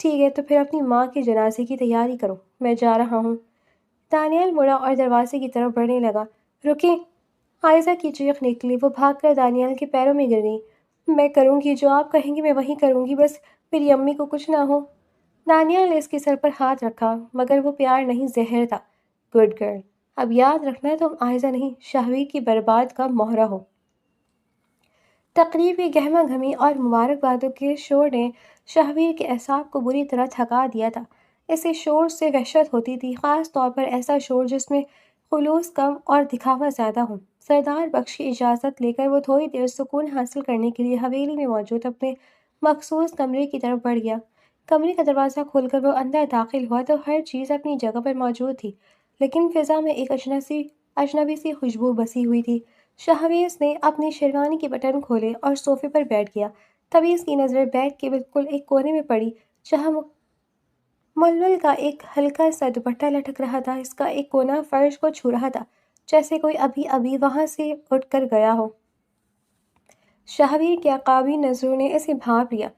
ٹھیک ہے تو پھر اپنی ماں کے جنازے کی تیاری کرو، میں جا رہا ہوں۔ دانیال مڑا اور دروازے کی طرف بڑھنے لگا۔ رکیں! عائزہ کی چیخ نکلی۔ وہ بھاگ کر دانیال کے پیروں میں گر گئی۔ میں کروں گی جو آپ کہیں گی، میں وہی کروں گی، بس میری امی کو کچھ نہ ہو۔ دانیال نے اس کے سر پر ہاتھ رکھا، مگر وہ پیار نہیں، زہر تھا۔ گڈ گرل، اب یاد رکھنا تم عائزہ نہیں، شاہویر کی برباد کا مہرہ ہو۔ تقریب کی گہما گھمی اور مبارکبادوں کے شور نے شاہویر کے اعصاب کو بری طرح تھکا دیا تھا۔ اسے شور سے وحشت ہوتی تھی، خاص طور پر ایسا شور جس میں خلوص کم اور دکھاوا زیادہ ہو۔ سردار بخش کی اجازت لے کر وہ تھوڑی دیر سکون حاصل کرنے کے لیے حویلی میں موجود اپنے مخصوص کمرے کی طرف بڑھ گیا۔ کمرے کا دروازہ کھول کر وہ اندر داخل ہوا تو ہر چیز اپنی جگہ پر موجود تھی، لیکن فضا میں ایک اجنبی سی خوشبو بسی ہوئی تھی۔ شاہویر نے اپنی شیروانی کے بٹن کھولے اور صوفے پر بیٹھ گیا۔ تبھی اس کی نظر بیڈ کے بالکل ایک کونے میں پڑی، جہاں ململ کا ایک ہلکا سا دوپٹہ لٹک رہا تھا۔ اس کا ایک کونا فرش کو چھو رہا تھا، جیسے کوئی ابھی ابھی وہاں سے اٹھ کر گیا ہو۔ شاہویر کی عقابی نظروں نے اسے بھانپ لیا۔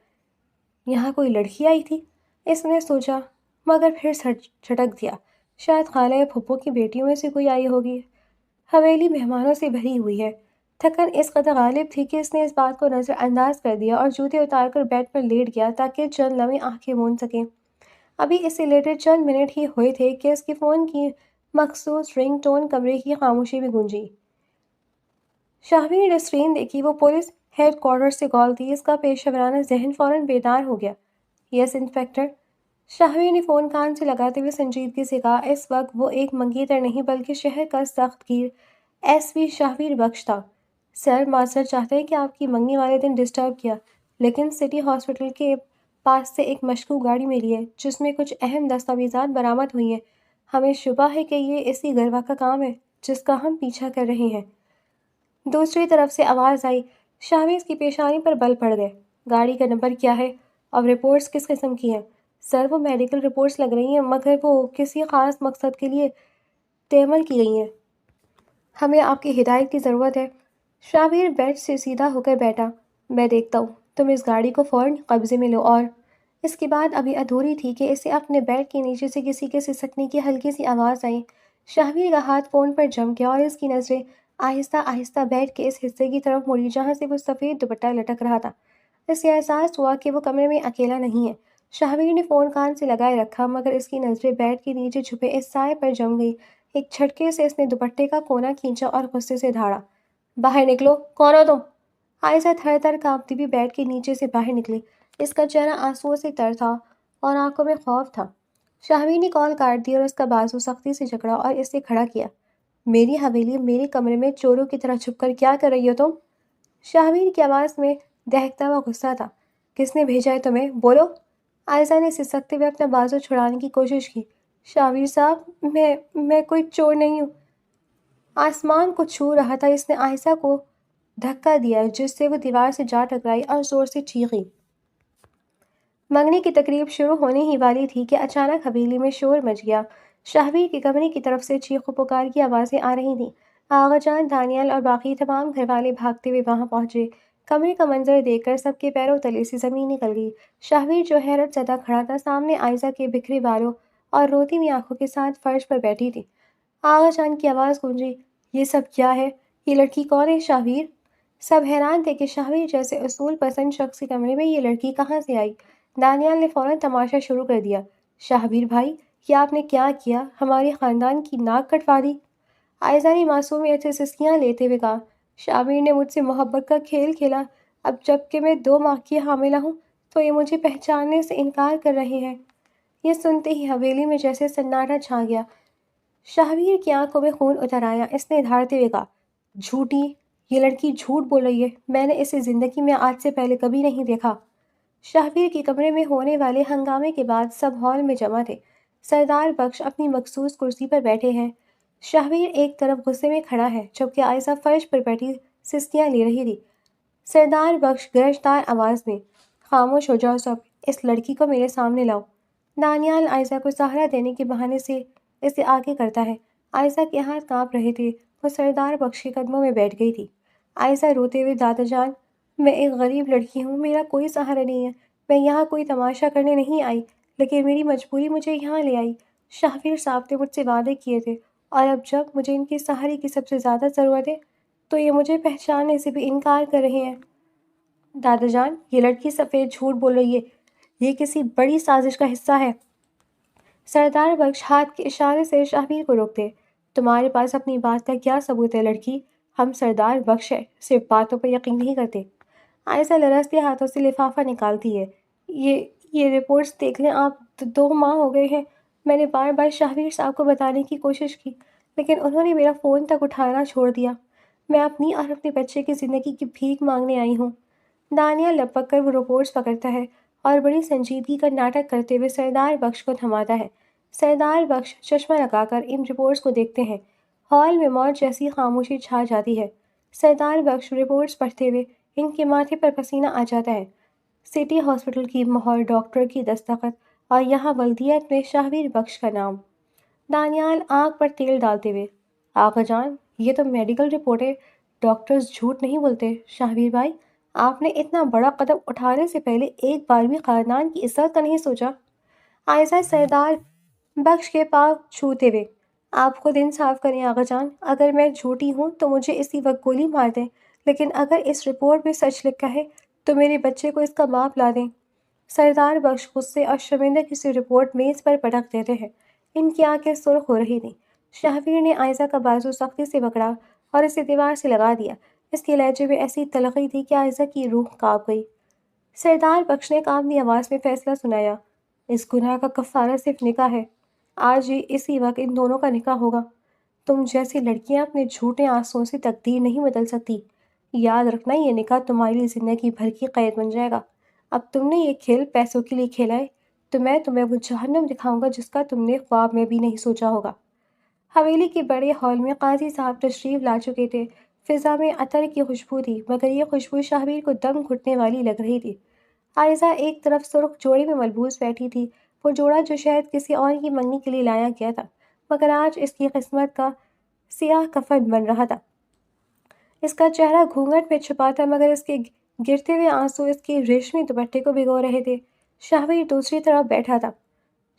یہاں کوئی لڑکی آئی تھی، اس نے سوچا، مگر پھر جھٹک دیا۔ شاید خالہ یا پھپھو کی بیٹیوں میں سے کوئی آئی ہوگی۔ حویلی مہمانوں سے بھری ہوئی ہے۔ تھکن اس قدر غالب تھی کہ اس نے اس بات کو نظر انداز کر دیا اور جوتے اتار کر بیڈ پر لیٹ گیا تاکہ چند لمحے آنکھیں موند سکے۔ ابھی اسے لیٹے چند منٹ ہی ہوئے تھے کہ اس کے فون کی مخصوص رنگ ٹون کمرے کی خاموشی میں گونجی۔ شاہویر نے اسکرین دیکھی، وہ پولیس ہیڈ کوارٹر سے کال تھی۔ اس کا پیشہ ورانہ ذہن فوراً بیدار ہو گیا۔ یس انسپکٹر، شاہویر نے فون کان سے لگاتے ہوئے سنجیدگی سے کہا۔ اس وقت وہ ایک منگیتر نہیں بلکہ شہر کا سخت گیر ایس پی شاہویر بخش تھا۔ سر، معذرت چاہتے ہیں کہ آپ کی منگنی والے دن ڈسٹرب کیا، لیکن سٹی ہاسپٹل کے پاس سے ایک مشکوک گاڑی ملی ہے جس میں کچھ اہم دستاویزات برآمد ہوئی ہیں۔ ہمیں شبہ ہے کہ یہ اسی گروہ کا کام ہے جس کا ہم پیچھا کر رہے ہیں۔ دوسری طرف سے آواز آئی۔ شاہویر کی پیشانی پر بل پڑ گئے۔ گاڑی کا نمبر کیا ہے اور رپورٹس کس قسم کی ہیں؟ سر، وہ میڈیکل رپورٹس لگ رہی ہیں، مگر وہ کسی خاص مقصد کے لیے تعمل کی گئی ہیں۔ ہمیں آپ کی ہدایت کی ضرورت ہے۔ شاہویر بیڈ سے سیدھا ہو کر بیٹھا۔ میں دیکھتا ہوں، تم اس گاڑی کو فوراً قبضے میں لو۔ اور اس کی بات ابھی ادھوری تھی کہ اسے اپنے بیڈ کے نیچے سے کسی کے سسکنے کی ہلکی سی آواز آئی۔ شاہویر کا ہاتھ فون پر جم گیا اور اس کی نظریں آہستہ آہستہ بیڈ کے اس حصے کی طرف مڑی جہاں سے وہ سفید دوپٹہ لٹک رہا تھا۔ اسے احساس ہوا کہ وہ کمرے میں اکیلا نہیں ہے۔ شاہویر نے فون کان سے لگائے رکھا، مگر اس کی نظریں بیڈ کے نیچے چھپے اس سائے پر جم گئی۔ ایک جھٹکے سے اس نے دوپٹے کا کونا کھینچا اور غصے سے دھاڑا۔ باہر نکلو! کون ہو تم؟ عائزہ تھر تھر کانپتی ہوئی بیڈ کے نیچے سے باہر نکلی۔ اس کا چہرہ آنسوؤں سے تر تھا اور آنکھوں میں خوف تھا۔ شاہویر نے کال کاٹ دی اور اس کا بازو سختی سے جکڑا اور اسے کھڑا کیا۔ میری حویلی، میرے کمرے میں چوروں کی طرح چھپ کر کیا کر رہی ہو تم؟ شاہویر کی آواز میں دہکتا ہوا غصہ تھا۔ کس نے بھیجا ہے تمہیں؟ بولو! عائزہ نے سسکتے ہوئے اپنا بازو چھڑانے کی کوشش کی۔ شاہویر صاحب، میں کوئی چور نہیں ہوں۔ آسمان کو چھو رہا تھا۔ اس نے عائزہ کو دھکا دیا جس سے وہ دیوار سے جا ٹکرائی اور زور سے چیخی۔ منگنی کی تقریب شروع ہونے ہی والی تھی کہ اچانک حویلی میں شور مچ گیا۔ شاہویر کے کمرے کی طرف سے چیخ و پکار کی آوازیں آ رہی تھیں۔ آغا جان، دانیال اور باقی تمام گھر والے بھاگتے ہوئے وہاں پہنچے۔ کمرے کا منظر دیکھ کر سب کے پیروں تلے سے زمین نکل گئی۔ شاہویر جو حیرت زدہ کھڑا تھا، سامنے عائزہ کے بکھرے بالوں اور روتی ہوئی آنکھوں کے ساتھ فرش پر بیٹھی تھی۔ آغا جان کی آواز گونجی۔ یہ سب کیا ہے؟ یہ لڑکی کون ہے شاہویر؟ سب حیران تھے کہ شاہویر جیسے اصول پسند شخص کے کمرے میں یہ لڑکی کہاں سے آئی۔ دانیال نے فوراً تماشا شروع کر دیا۔ شاہویر بھائی، یہ آپ نے کیا کیا؟ ہمارے خاندان کی ناک کٹوا دی! عائزہ نے معصومیت سے سسکیاں لیتے ہوئے کہا۔ شاہویر نے مجھ سے محبت کا کھیل کھیلا۔ اب جب کہ میں 2 ماہ کی حاملہ ہوں تو یہ مجھے پہچاننے سے انکار کر رہے ہیں۔ یہ سنتے ہی حویلی میں جیسے سناٹا چھا گیا۔ شاہویر کی آنکھوں میں خون اتر آیا۔ اس نے دھاڑتے ہوئے کہا، جھوٹی! یہ لڑکی جھوٹ بول رہی ہے۔ میں نے اسے زندگی میں آج سے پہلے کبھی نہیں دیکھا۔ شاہویر کے کمرے میں ہونے والے ہنگامے کے بعد سب ہال میں جمع تھے۔ سردار بخش اپنی مخصوص کرسی پر بیٹھے ہیں۔ شاہویر ایک طرف غصے میں کھڑا ہے جبکہ عائزہ فرش پر بیٹھی سسکیاں لے رہی تھی۔ سردار بخش گرجدار آواز میں، خاموش ہو جاؤ سب، اس لڑکی کو میرے سامنے لاؤ۔ دانیال عائزہ کو سہارا دینے کے بہانے سے اسے آگے کرتا ہے۔ عائزہ کے ہاتھ کانپ رہے تھے۔ وہ سردار بخش کے قدموں میں بیٹھ گئی تھی۔ عائزہ روتے ہوئے، دادا جان، میں ایک غریب لڑکی ہوں، میرا کوئی سہارا نہیں ہے، میں یہاں کوئی تماشا کرنے نہیں آئی، لیکن میری مجبوری مجھے یہاں لے آئی۔ شاہویر صاحب نے مجھ سے وعدے کیے تھے، اور اب جب مجھے ان کے سہارے کی سب سے زیادہ ضرورت ہے تو یہ مجھے پہچاننے سے بھی انکار کر رہے ہیں۔ دادا جان، یہ لڑکی سفید جھوٹ بول رہی ہے، یہ کسی بڑی سازش کا حصہ ہے۔ سردار بخش ہاتھ کے اشارے سے شاہویر کو روکتے۔ تمہارے پاس اپنی بات کا کیا ثبوت ہے لڑکی؟ ہم سردار بخش ہیں، صرف باتوں پر یقین نہیں کرتے۔ عائشہ لرزتے ہاتھوں سے لفافہ نکالتی ہے۔ یہ رپورٹس دیکھ لیں آپ، 2 ماہ ہو گئے ہیں۔ میں نے بار بار شاہویر صاحب کو بتانے کی کوشش کی، لیکن انہوں نے میرا فون تک اٹھانا چھوڑ دیا۔ میں اپنی اور اپنے بچے کی زندگی کی بھیک مانگنے آئی ہوں۔ دانیال لپک کر وہ رپورٹس پکڑتا ہے اور بڑی سنجیدگی کا ناٹک کرتے ہوئے سردار بخش کو تھماتا ہے۔ سردار بخش چشمہ لگا کر ان رپورٹس کو دیکھتے ہیں۔ ہال میں موت جیسی خاموشی چھا جاتی ہے۔ سردار بخش رپورٹس پڑھتے ہوئے ان کے ماتھے پر پسینہ آ جاتا ہے۔ سٹی ہاسپٹل کی مہر، ڈاکٹر کی دستخط، اور یہاں ولدیت میں شاہویر بخش کا نام۔ دانیال آنکھ پر تیل ڈالتے ہوئے، آقا جان، یہ تو میڈیکل رپورٹ ہے، ڈاکٹرز جھوٹ نہیں بولتے۔ شاہویر بھائی، آپ نے اتنا بڑا قدم اٹھانے سے پہلے ایک بار بھی خاندان کی عزت کا نہیں سوچا؟ عائشہ سردار بخش کے پاؤں چھوتے ہوئے، آپ خود انصاف کریں آقا جان، اگر میں جھوٹی ہوں تو مجھے اسی وقت گولی مار دیں، لیکن اگر اس رپورٹ میں سچ لکھا ہے تو میرے بچے کو اس کا باپ لا دیں۔ سردار بخش غصے اور شرمندگی سے رپورٹ میز پر پٹک دیتے ہیں۔ ان کی آنکھیں سرخ ہو رہی تھیں۔ شاہویر نے عائشہ کا بازو سختی سے پکڑا اور اسے دیوار سے لگا دیا۔ اس کے لہجے میں ایسی تلخی تھی کہ عائشہ کی روح کانپ گئی۔ سردار بخش نے کانپتی آواز میں فیصلہ سنایا، اس گناہ کا کفارہ صرف نکاح ہے۔ آج ہی اسی وقت ان دونوں کا نکاح ہوگا۔ تم جیسی لڑکیاں اپنے جھوٹے آنسوؤں سے تقدیر نہیں بدل سکتی۔ یاد رکھنا، یہ نکاح تمہاری لیے زندگی بھر کی قید بن جائے گا۔ اب تم نے یہ کھیل پیسوں کے لیے کھیلا ہے تو میں تمہیں وہ جہنم دکھاؤں گا جس کا تم نے خواب میں بھی نہیں سوچا ہوگا۔ حویلی کے بڑے ہال میں قاضی صاحب تشریف لا چکے تھے۔ فضا میں عطر کی خوشبو تھی، مگر یہ خوشبو شاہویر کو دم گھٹنے والی لگ رہی تھی۔ عائشہ ایک طرف سرخ جوڑے میں ملبوس بیٹھی تھی، وہ جوڑا جو شاید کسی اور کی منگنی کے لیے لایا گیا تھا، مگر آج اس کی قسمت کا سیاہ کفن بن رہا تھا۔ اس کا چہرہ گھونگھٹ میں چھپا تھا، مگر اس کے گرتے ہوئے آنسو اس کے ریشمی دوپٹے کو بھگو رہے تھے۔ شاہویر دوسری طرف بیٹھا تھا۔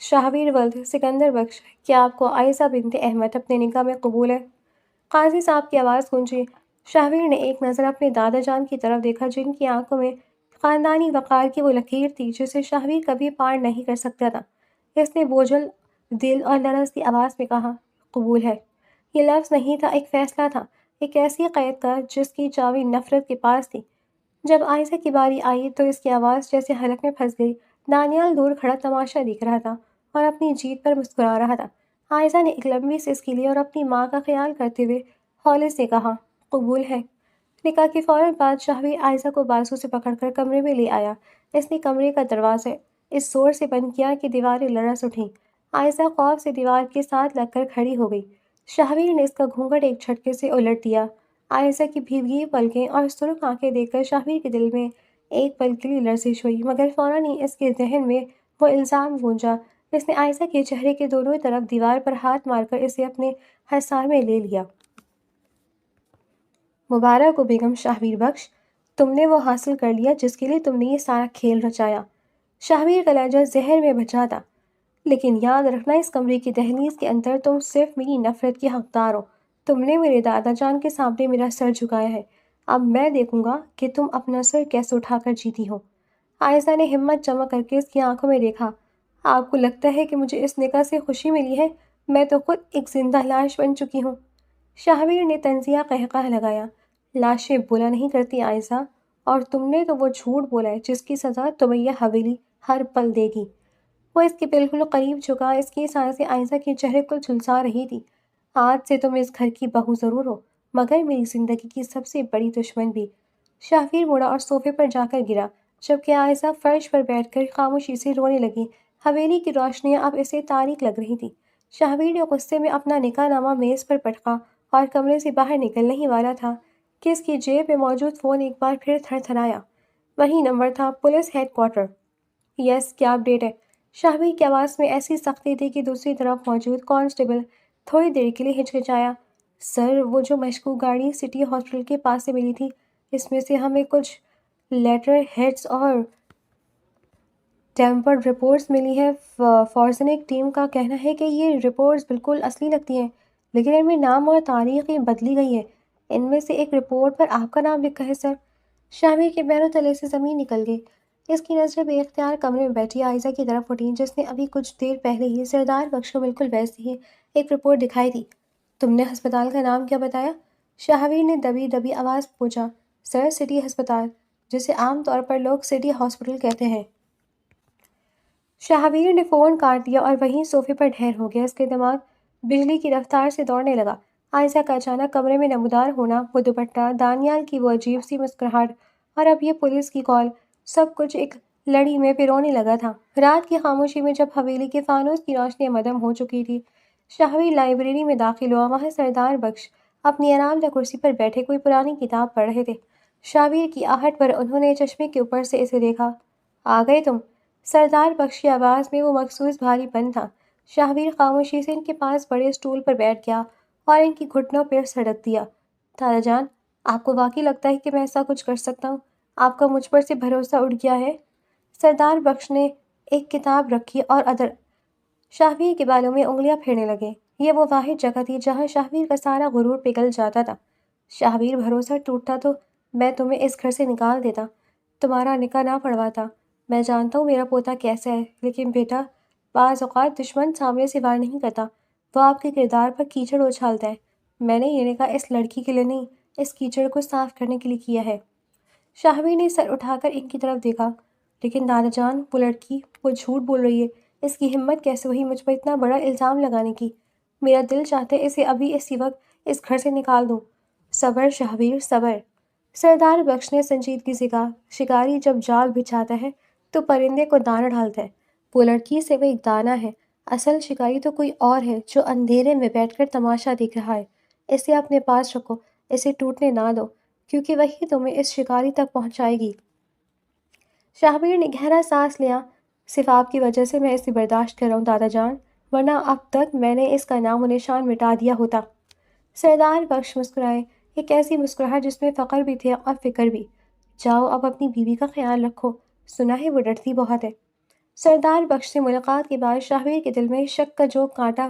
شاہویر ولد سکندر بخش، کیا آپ کو عائشہ بنت احمد اپنے نکاح میں قبول ہے؟ قاضی صاحب کی آواز گونجی۔ شاہویر نے ایک نظر اپنے دادا جان کی طرف دیکھا، جن کی آنکھوں میں خاندانی وقار کی وہ لکیر تھی جسے شاہویر کبھی پار نہیں کر سکتا تھا۔ اس نے بوجھل دل اور لرزتی آواز میں کہا، قبول ہے۔ یہ لفظ نہیں تھا، ایک فیصلہ تھا، ایک ایسی قید کا جس کی چابی نفرت کے پاس تھی۔ جب عائشہ کی باری آئی تو اس کی آواز جیسے حلق میں پھنس گئی۔ دانیال دور کھڑا تماشا دیکھ رہا تھا اور اپنی جیت پر مسکرا رہا تھا۔ عائشہ نے ایک لمبی سسکی لی اور اپنی ماں کا خیال کرتے ہوئے ہولے سے کہا، قبول ہے۔ نکاح کے فوراً بعد شاہویر عائشہ کو بازو سے پکڑ کر کمرے میں لے آیا۔ اس نے کمرے کا دروازہ اس زور سے بند کیا کہ دیواریں لرز اٹھیں۔ عائشہ خوف سے دیوار کے ساتھ لگ کر کھڑی ہو گئی۔ شاہویر نے اس کا گھونگھٹ ایک جھٹکے سے الٹ دیا۔ عائشہ کی بھیگی پلکیں اور سرخ آنکھیں دیکھ کر شاہویر کے دل میں ایک پل کے لیے لرزش ہوئی، مگر فوراً ہی اس کے ذہن میں وہ الزام گونجا۔ اس نے عائشہ کے چہرے کے دونوں طرف دیوار پر ہاتھ مار کر اسے اپنے حصار میں لے لیا۔ مبارک ہو بیگم شاہویر بخش، تم نے وہ حاصل کر لیا جس کے لیے تم نے یہ سارا کھیل رچایا۔ شاہویر کا لہجہ زہر میں بھجا تھا، لیکن یاد رکھنا، اس کمرے کی دہلیز کے اندر تم صرف میری نفرت کی حقدار ہو۔ تم نے میرے دادا جان کے سامنے میرا سر جھکایا ہے، اب میں دیکھوں گا کہ تم اپنا سر کیسے اٹھا کر جیتی ہو۔ عائشہ نے ہمت جمع کر کے اس کی آنکھوں میں دیکھا، آپ کو لگتا ہے کہ مجھے اس نکاح سے خوشی ملی ہے؟ میں تو خود ایک زندہ لاش بن چکی ہوں۔ شاہویر نے طنزیہ قہقہہ لگایا، لاشیں بولا نہیں کرتی عائشہ، اور تم نے تو وہ جھوٹ بولا ہے جس کی سزا تمہیں یہ حویلی ہر پل دے گی۔ وہ اس کے بالکل قریب جھکا، اس کی سانسیں عائشہ کے چہرے کو جھلسا رہی تھی۔ آج سے تم اس گھر کی بہو ضرور ہو، مگر میری زندگی کی سب سے بڑی دشمن بھی۔ شاہویر مڑا اور صوفے پر جا کر گرا، جبکہ عائشہ فرش پر بیٹھ کر خاموشی سے رونے لگی۔ حویلی کی روشنیاں اب اسے تاریک لگ رہی تھیں۔ شاہویر نے غصے میں اپنا نکاح نامہ میز پر پٹکا اور کمرے سے باہر نکلنے ہی والا تھا کہ اس کی جیب میں موجود فون ایک بار پھر تھر تھرایا۔ وہی نمبر تھا، پولیس ہیڈ کوارٹر۔ یس، کیا اپڈیٹ ہے؟ شاہویر کی آواز میں ایسی سختی تھی کہ دوسری طرف موجود کانسٹیبل تھوڑی دیر کے لیے ہچکچایا۔ سر، وہ جو مشکوک گاڑی سٹی ہاسپٹل کے پاس سے ملی تھی، اس میں سے ہمیں کچھ لیٹر ہیڈز اور ٹیمپرڈ رپورٹس ملی ہیں۔ فورنسک ٹیم کا کہنا ہے کہ یہ رپورٹس بالکل اصلی لگتی ہیں، لیکن ان میں نام اور تاریخیں بدلی گئی ہیں۔ ان میں سے ایک رپورٹ پر آپ کا نام لکھا ہے سر۔ شاہویر کے پیروں تلے سے زمین نکل گئی۔ اس کی نظریں بے اختیار کمرے میں بیٹھی عائزہ کی طرف اٹھیں، جس نے ابھی کچھ دیر پہلے ہی سردار بخش کو بالکل ویسی ہی ایک رپورٹ دکھائی تھی۔ تم نے ہسپتال کا نام کیا بتایا؟ شاہویر نے دبی دبی آواز پوچھا۔ سر، سٹی ہسپتال، جسے عام طور پر لوگ سٹی ہاسپٹل کہتے ہیں۔ شاہویر نے فون کاٹ دیا اور وہیں صوفے پر ڈھیر ہو گیا۔ اس کے دماغ بجلی کی رفتار سے دوڑنے لگا۔ عائزہ کا اچانک کمرے میں نمودار ہونا، وہ دوپٹہ، دانیال کی وہ عجیب سی مسکراہٹ، اور اب یہ پولیس کی کال، سب کچھ ایک لڑی میں پیرونے لگا تھا۔ رات کی خاموشی میں جب حویلی کے فانوس کی روشنی مدھم ہو چکی تھی، شاہویر لائبریری میں داخل ہوا۔ وہاں سردار بخش اپنی آرام دہ کرسی پر بیٹھے کوئی پرانی کتاب پڑھ رہے تھے۔ شاہویر کی آہٹ پر انہوں نے چشمے کے اوپر سے اسے دیکھا۔ آ گئے تم؟ سردار بخش کی آواز میں وہ مخصوص بھاری پن تھا۔ شاہویر خاموشی سے ان کے پاس بڑے اسٹول پر بیٹھ گیا اور ان کی گھٹنوں پر سڑک دیا۔ دادا جان، آپ کو واقعی لگتا ہے کہ میں ایسا کچھ کر سکتا ہوں؟ آپ کا مجھ پر سے بھروسہ اٹھ گیا ہے؟ سردار بخش نے ایک کتاب رکھی اور شاہویر کے بالوں میں انگلیاں پھیرنے لگے۔ یہ وہ واحد جگہ تھی جہاں شاہویر کا سارا غرور پگھل جاتا تھا۔ شاہویر، بھروسہ ٹوٹتا تو میں تمہیں اس گھر سے نکال دیتا، تمہارا نکاح نہ پڑھواتا۔ میں جانتا ہوں میرا پوتا کیسا ہے، لیکن بیٹا، بعض اوقات دشمن سامنے سے وار نہیں کرتا، وہ آپ کے کردار پر کیچڑ اچھالتا ہے۔ میں نے یہ نکاح اس لڑکی کے لیے نہیں، اس کیچڑ کو صاف کرنے کے لیے کیا ہے۔ شاہویر نے سر اٹھا کر ان کی طرف دیکھا۔ لیکن دادا جان، وہ لڑکی، وہ جھوٹ بول رہی ہے۔ اس کی ہمت کیسے ہوئی مجھ پر اتنا بڑا الزام لگانے کی؟ میرا دل چاہتا ہے اسے ابھی اسی وقت اس گھر سے نکال دوں۔ صبر شاہویر، صبر۔ سردار بخش نے سنجیدگی سے کہا۔ شکاری جب جال بچھاتا ہے تو پرندے کو دانہ ڈالتا ہے۔ وہ لڑکی سے وہ ایک دانہ ہے، اصل شکاری تو کوئی اور ہے جو اندھیرے میں بیٹھ کر تماشا دیکھ رہا ہے۔ اسے اپنے پاس رکھو، اسے ٹوٹنے نہ دو، کیونکہ وہی تمہیں اس شکاری تک پہنچائے گی۔ شاہویر نے گہرا سانس لیا۔ صرف آپ کی وجہ سے میں اسے برداشت کر رہا ہوں دادا جان، ورنہ اب تک میں نے اس کا نام و نشان مٹا دیا ہوتا۔ سردار بخش مسکرائے، ایک ایسی مسکراہٹ جس میں فخر بھی تھے اور فکر بھی۔ جاؤ، اب اپنی بیوی کا خیال رکھو، سنا ہے وہ ڈرتی بہت ہے۔ سردار بخش سے ملاقات کے بعد شاہویر کے دل میں شک کا جو کانٹا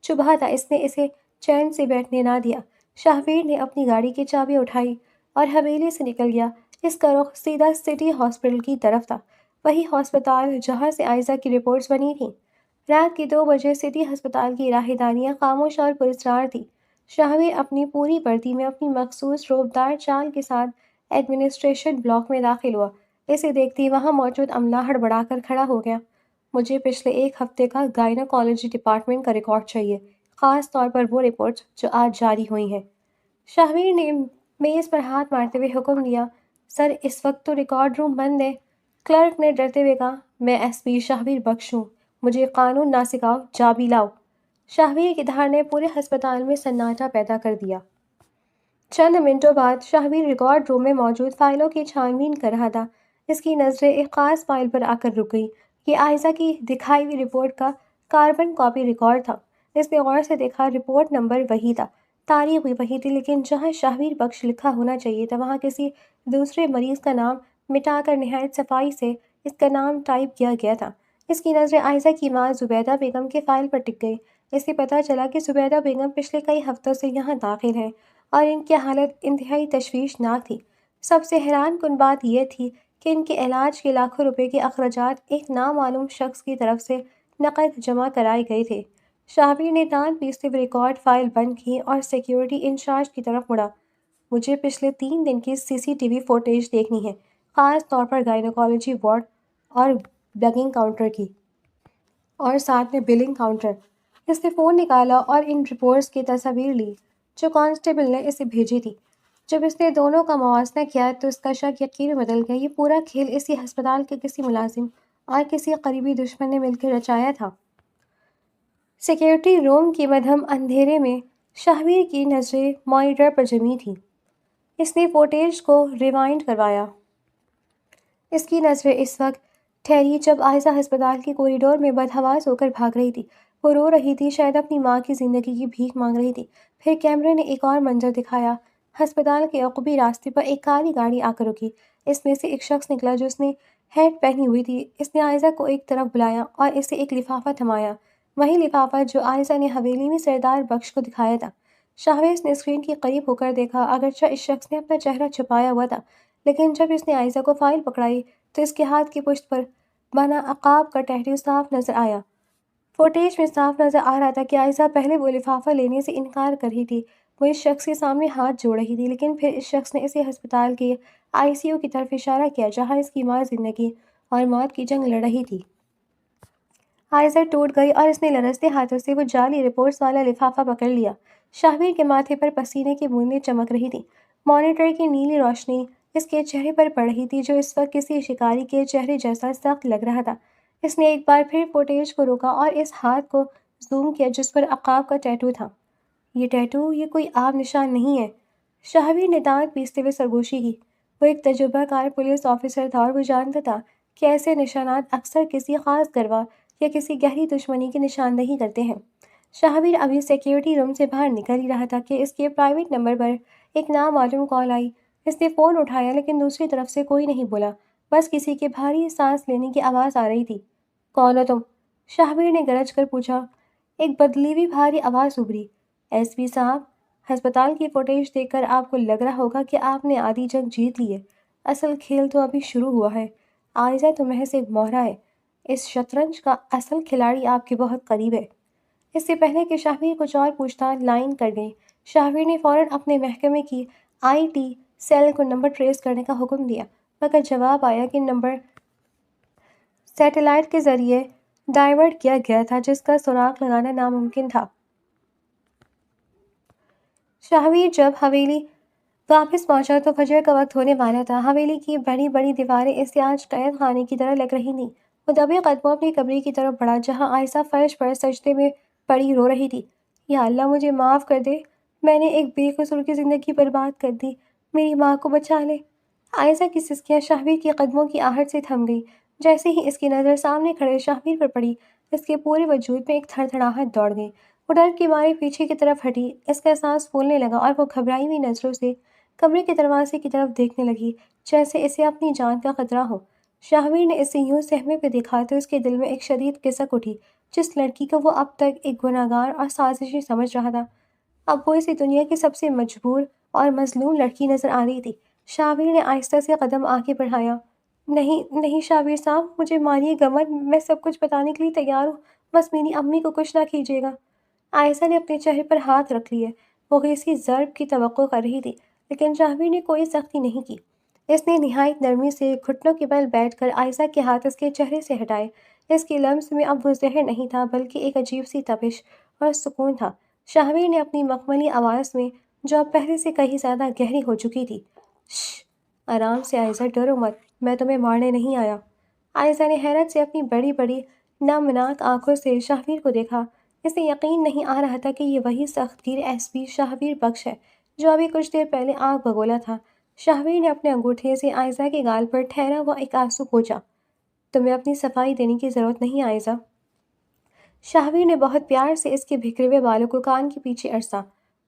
چبھا تھا، اس نے اسے چین سے بیٹھنے نہ دیا۔ شاہویر نے اپنی گاڑی کی چابی اٹھائی اور حویلی سے نکل گیا۔ اس کا رخ سیدھا سٹی ہاسپٹل کی طرف تھا، وہی ہسپتال جہاں سے عائزہ کی رپورٹس بنی تھیں۔ رات کے 2 بجے سٹی ہسپتال کی راہ دانیاں خاموش اور پراسرار تھیں۔ شاہویر اپنی پوری وردی میں اپنی مخصوص روبدار چال کے ساتھ ایڈمنسٹریشن بلاک میں داخل ہوا۔ اسے دیکھتے ہی وہاں موجود عملہ ہڑبڑا کر کھڑا ہو گیا۔ مجھے پچھلے 1 ہفتے کا گائنیکالوجی ڈپارٹمنٹ کا ریکارڈ چاہیے، خاص طور پر وہ رپورٹس جو آج جاری ہوئی ہیں۔ شاہویر نے میز پر ہاتھ مارتے ہوئے حکم دیا۔ سر، اس وقت تو ریکارڈ روم بند ہے۔ کلرک نے ڈرتے ہوئے کہا۔ میں ایس پی شاہویر بخش ہوں، مجھے قانون نہ سکھاؤ، چابی لاؤ۔ شاہویر کی دھار نے پورے ہسپتال میں سناٹا پیدا کر دیا۔ چند منٹوں بعد شاہویر ریکارڈ روم میں موجود فائلوں کی چھان بین کر رہا تھا۔ اس کی نظریں ایک خاص فائل پر آ کر رک گئیں۔ یہ عائزہ کی دکھائی ہوئی رپورٹ کا کاربن کاپی ریکارڈ تھا۔ اس نے غور سے دیکھا۔ رپورٹ نمبر وہی تھا، تاریخ بھی وہی تھی، لیکن جہاں شاہویر بخش لکھا ہونا چاہیے تھا، وہاں کسی دوسرے مریض کا نام مٹا کر نہایت صفائی سے اس کا نام ٹائپ کیا گیا تھا۔ اس کی نظریں عائزہ کی ماں زبیدہ بیگم کے فائل پر ٹک گئی۔ اسے پتہ چلا کہ زبیدہ بیگم پچھلے کئی ہفتوں سے یہاں داخل ہیں اور ان کی حالت انتہائی تشویشناک تھی۔ سب سے حیران کن بات یہ تھی کہ ان کے علاج کے لاکھوں روپے کے اخراجات ایک نامعلوم شخص کی طرف سے نقد جمع کرائے گئے تھے۔ شاہویر نے دانت پیستے ہوئے ریکارڈ فائل بند کی اور سیکیورٹی انچارج کی طرف مڑا۔ مجھے پچھلے 3 دن کی CCTV فوٹیج دیکھنی ہے، خاص طور پر گائنیکالوجی وارڈ اور بلنگ کاؤنٹر کی، اور ساتھ میں بلنگ کاؤنٹر۔ اس نے فون نکالا اور ان رپورٹس کی تصاویر لی جو کانسٹیبل نے اسے بھیجی تھی۔ جب اس نے دونوں کا موازنہ کیا تو اس کا شک یقین میں بدل گیا۔ یہ پورا کھیل اسی ہسپتال کے کسی ملازم اور کسی قریبی دشمن نے مل کر رچایا تھا۔ سیکیورٹی روم کی مدھم اندھیرے میں شاہویر کی نظریں مانیٹر پر جمی تھیں۔ اس نے فوٹیج کو ریوائنڈ کروایا۔ اس کی نظریں اس وقت ٹھہری جب عائزہ ہسپتال کے کوریڈور میں بدحواس ہو کر بھاگ رہی تھی۔ وہ رو رہی تھی، شاید اپنی ماں کی زندگی کی بھیک مانگ رہی تھی۔ پھر کیمرے نے ایک اور منظر دکھایا۔ ہسپتال کے عقبی راستے پر ایک کالی گاڑی آ کر رکی۔ اس میں سے ایک شخص نکلا جو اس نے ہیٹ پہنی ہوئی تھی۔ اس نے عائزہ کو ایک طرف بلایا اور اسے ایک لفافہ تھمایا، وہی لفافہ جو عائزہ نے حویلی میں سردار بخش کو دکھایا تھا۔ شاہویز نے اسکرین کے قریب ہو کر دیکھا، اگرچہ اس شخص نے اپنا چہرہ چھپایا ہوا تھا، لیکن جب اس نے عائزہ کو فائل پکڑائی تو اس کے ہاتھ کی پشت پر بنا عقاب کا ٹیٹو صاف نظر آیا۔ فوٹیج میں صاف نظر آ رہا تھا کہ عائزہ پہلے وہ لفافہ لینے سے انکار کر رہی تھی۔ وہ اس شخص کے سامنے ہاتھ جوڑ رہی تھی، لیکن پھر اس شخص نے اسے ہسپتال کے ICU کی طرف اشارہ کیا جہاں اس کی ماں زندگی اور موت کی جنگ لڑ رہی تھی۔ عائزہ ٹوٹ گئی اور اس نے لرزتے ہاتھوں سے وہ جعلی رپورٹس والا لفافہ پکڑ لیا۔ شاہویر کے ماتھے پر پسینے کی بوندیں چمک رہی تھیں۔ مانیٹر کی نیلی روشنی اس کے چہرے پر پڑ رہی تھی جو اس وقت کسی شکاری کے چہرے جیسا سخت لگ رہا تھا۔ اس نے ایک بار پھر فوٹیج کو روکا اور اس ہاتھ کو زوم کیا جس پر عقاب کا ٹیٹو تھا۔ یہ ٹیٹو، یہ کوئی عام نشان نہیں ہے۔ شاہویر نے دانت پیستے ہوئے سرگوشی کی۔ وہ ایک تجربہ کار پولیس آفیسر تھا اور وہ جانتا تھا کہ ایسے نشانات اکثر کسی خاص گروہ یا کسی گہری دشمنی کی نشاندہی کرتے ہیں۔ شاہویر ابھی سیکیورٹی روم سے باہر نکل ہی رہا تھا کہ اس کے پرائیویٹ نمبر پر ایک نامعلوم کال آئی۔ اس نے فون اٹھایا لیکن دوسری طرف سے کوئی نہیں بولا، بس کسی کے بھاری سانس لینے کی آواز آ رہی تھی۔ کون ہو تم؟ شاہویر نے گرج کر پوچھا۔ ایک بدلی ہوئی بھاری آواز ابھری۔ SP صاحب، ہسپتال کی فوٹیج دیکھ کر آپ کو لگ رہا ہوگا کہ آپ نے آدھی جنگ جیت لی ہے۔ اصل کھیل تو ابھی شروع ہوا ہے۔ عائزہ تو محض ایک مہرہ ہے۔ اس شطرنج کا اصل کھلاڑی آپ کے بہت قریب ہے۔ اس سے پہلے کہ شاہویر کچھ اور پوچھتا، لائن کٹ گئی۔ شاہویر نے فوراً اپنے محکمے کی IT سیل کو نمبر ٹریس کرنے کا حکم دیا، مگر جواب آیا کہ نمبر سیٹلائٹ کے ذریعے ڈائیورٹ کیا گیا تھا جس کا سراغ لگانا ناممکن تھا۔ شاہویر جب حویلی واپس پہنچا تو فجر کا وقت ہونے والا تھا۔ حویلی کی بڑی بڑی دیواریں اسے آج قید خانے کی طرح لگ رہی تھیں۔ وہ دبے قدموں اپنی کمرے کی طرف بڑھا جہاں عائزہ فرش پر سجدے میں پڑی رو رہی تھی۔ یا اللہ، مجھے معاف کر دے، میں نے ایک بے قصور کی زندگی برباد کر دی، میری ماں کو بچا لے۔ عائزہ کی سسکیاں شاہویر کے قدموں کی آہٹ سے تھم گئی۔ جیسے ہی اس کی نظر سامنے کھڑے شاہویر پر پڑی، اس کے پورے وجود میں ایک تھڑتھڑاہٹ دوڑ گئی۔ وہ ڈر کے مارے پیچھے کی طرف ہٹی، اس کا سانس پھولنے لگا اور وہ گھبرائی ہوئی نظروں سے کمرے کے دروازے کی طرف دیکھنے لگی جیسے اسے اپنی جان کا خطرہ ہو۔ شاہویر نے اسے یوں صحمے پہ دیکھا تو اس کے دل میں ایک شدید کسک اٹھی۔ جس لڑکی کو وہ اب تک ایک گنہگار اور سازشی سمجھ رہا تھا، اب وہ اسے دنیا کی سب سے مجبور اور مظلوم لڑکی نظر آ رہی تھی۔ شاہویر نے آہستہ سے قدم آگے بڑھایا۔ نہیں نہیں شاہویر صاحب، مجھے ماریے گا مت، میں سب کچھ بتانے کے لیے تیار ہوں، بس میری امی کو کچھ نہ کیجیے گا۔ عائزہ نے اپنے چہرے پر ہاتھ رکھ لیے۔ وہ کسی ضرب کی توقع کر رہی تھی لیکن شاہویر نے کوئی سختی نہیں کی۔ اس نے نہایت نرمی سے گھٹنوں کے بل بیٹھ کر عائزہ کے ہاتھ اس کے چہرے سے ہٹائے۔ اس کے لمس میں اب وہ زہر نہیں تھا بلکہ ایک عجیب سی تپش اور سکون تھا۔ شاہویر نے اپنی مخملی آواز میں جو اب پہلے سے کہیں زیادہ گہری ہو چکی تھی، شش، آرام سے عائزہ، ڈرو مت، میں تمہیں مارنے نہیں آیا۔ عائزہ نے حیرت سے اپنی بڑی بڑی نمناک آنکھوں سے شاہویر کو دیکھا۔ اسے یقین نہیں آ رہا تھا کہ یہ وہی سخت گیر SP شاہویر بخش ہے جو ابھی کچھ دیر پہلے آگ بگولا تھا۔ شاہویر نے اپنے انگوٹھے سے عائزہ کے گال پر ٹھہرا ہوا ایک آنسو پوچھا۔ تمہیں اپنی صفائی دینے کی ضرورت نہیں عائزہ۔ شاہویر نے بہت پیار سے اس کے بکھرے ہوئے بالوں کو کان کے پیچھے ارسا۔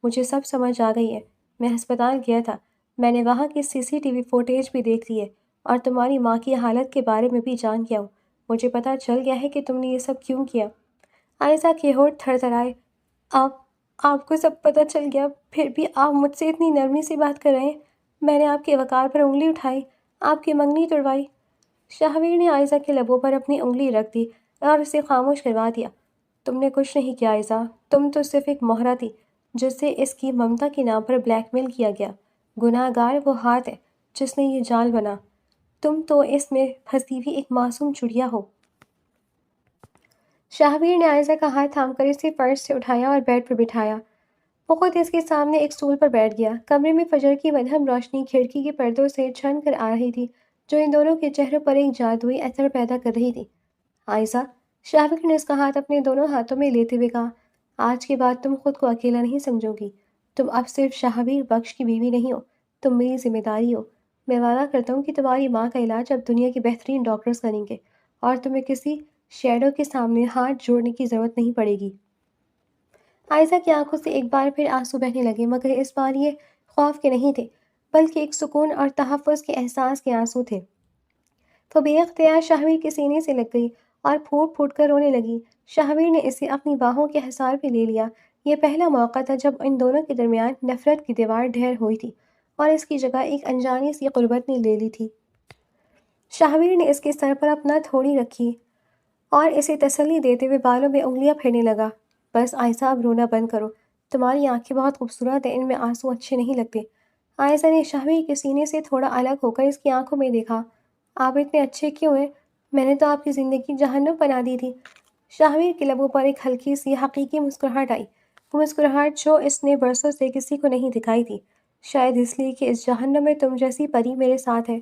مجھے سب سمجھ آ گئی ہے، میں ہسپتال گیا تھا، میں نے وہاں کی CCTV فوٹیج بھی دیکھ لی ہے اور تمہاری ماں کی حالت کے بارے میں بھی جان گیا ہوں۔ مجھے پتہ چل گیا ہے کہ تم نے یہ سب کیوں کیا۔ عائزہ کے ہونٹ تھرتھرائے۔ آپ کو سب پتہ چل گیا، پھر بھی آپ مجھ سے اتنی نرمی سے بات کر رہے ہیں۔ میں نے آپ کے وقار پر انگلی اٹھائی، آپ کی منگنی توڑوائی۔ شاہویر نے عائزہ کے لبوں پر اپنی انگلی رکھ دی اور اسے خاموش کروا دیا۔ تم نے کچھ نہیں کیا عائزہ، تم تو صرف ایک مہرہ تھی جس سے اس کی ممتا کے نام پر بلیک میل کیا گیا۔ گناہ گار وہ ہاتھ ہے جس نے یہ جال بنا، تم تو اس میں پھنسی ہوئی ایک معصوم چڑیا ہو۔ شاہویر نے عائزہ کا ہاتھ تھام کر اسے فرش سے اٹھایا اور بیڈ پر بٹھایا۔ وہ خود اس کے سامنے ایک اسٹول پر بیٹھ گیا۔ کمرے میں فجر کی مدھم روشنی کھڑکی کے پردوں سے چھن کر آ رہی تھی جو ان دونوں کے چہروں پر ایک جادوئی اثر پیدا کر رہی تھی۔ عائزہ، شاہویر نے اس کا ہاتھ اپنے دونوں ہاتھوں میں لیتے ہوئے کہا، آج کے بعد تم خود کو اکیلا نہیں سمجھو گی۔ تم اب صرف شاہویر بخش کی بیوی نہیں ہو، تم میری ذمہ داری ہو۔ میں وعدہ کرتا ہوں کہ تمہاری ماں کا علاج اب دنیا کے بہترین ڈاکٹرز کریں گے اور تمہیں کسی شیڈو کے سامنے ہاتھ جوڑنے کی ضرورت نہیں پڑے گی۔ عائزہ کی آنکھوں سے ایک بار پھر آنسو بہنے لگے، مگر اس بار یہ خوف کے نہیں تھے بلکہ ایک سکون اور تحفظ کے احساس کے آنسو تھے۔ وہ بے اختیار شاہویر کے سینے سے لگ گئی اور پھوٹ پھوٹ کر رونے لگی۔ شاہویر نے اسے اپنی باہوں کے حصار پہ لے لیا۔ یہ پہلا موقع تھا جب ان دونوں کے درمیان نفرت کی دیوار ڈھیر ہوئی تھی اور اس کی جگہ ایک انجانی سی قربت نے لے لی تھی۔ شاہویر نے اس کے سر پر اپنا تھوڑی رکھی اور اسے تسلی دیتے ہوئے بالوں میں انگلیاں پھیرنے لگا۔ بس عائشہ، اب رونا بند کرو، تمہاری آنکھیں بہت خوبصورت ہیں، ان میں آنسو اچھے نہیں لگتے۔ عائشہ نے شاہویر کے سینے سے تھوڑا الگ ہو کر اس کی آنکھوں میں دیکھا۔ آپ اتنے اچھے کیوں ہیں؟ میں نے تو آپ کی زندگی جہنم بنا دی تھی۔ شاہویر کے لبوں پر ایک ہلکی سی حقیقی مسکراہٹ آئی، وہ مسکراہٹ جو اس نے برسوں سے کسی کو نہیں دکھائی تھی، شاید اس لیے کہ اس جہنم میں تم جیسی پری میرے ساتھ ہے۔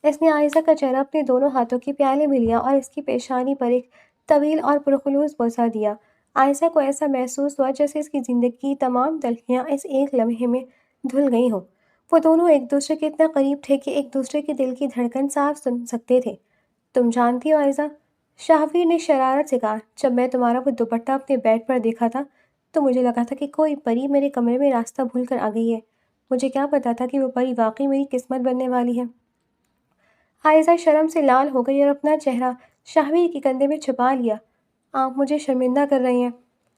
اس نے عائشہ کا چہرہ اپنے دونوں ہاتھوں کے پیالے میں لیا اور اس کی پیشانی پر ایک طویل اور پرخلوص بوسہ دیا۔ عائشہ کو ایسا محسوس ہوا جیسے اس کی زندگی کی تمام تلخیاں اس ایک لمحے میں دھل گئی ہوں۔ وہ دونوں ایک دوسرے کے اتنا قریب تھے کہ ایک دوسرے کے دل کی دھڑکن صاف سن سکتے تھے۔ تم جانتی ہو عائشہ، شاہویر نے شرارت سے کہا، جب میں تمہارا وہ دوپٹہ اپنے بیڈ پر دیکھا تھا تو مجھے لگا تھا کہ کوئی پری میرے کمرے میں راستہ بھول کر آ گئی ہے۔ مجھے کیا پتا تھا کہ وہ پری واقعی میری قسمت بننے والی ہے۔ عائشہ شرم سے لال ہو گئی اور اپنا چہرہ شاہویر کے کندھے میں چھپا لیا۔ آپ مجھے شرمندہ کر رہی ہیں۔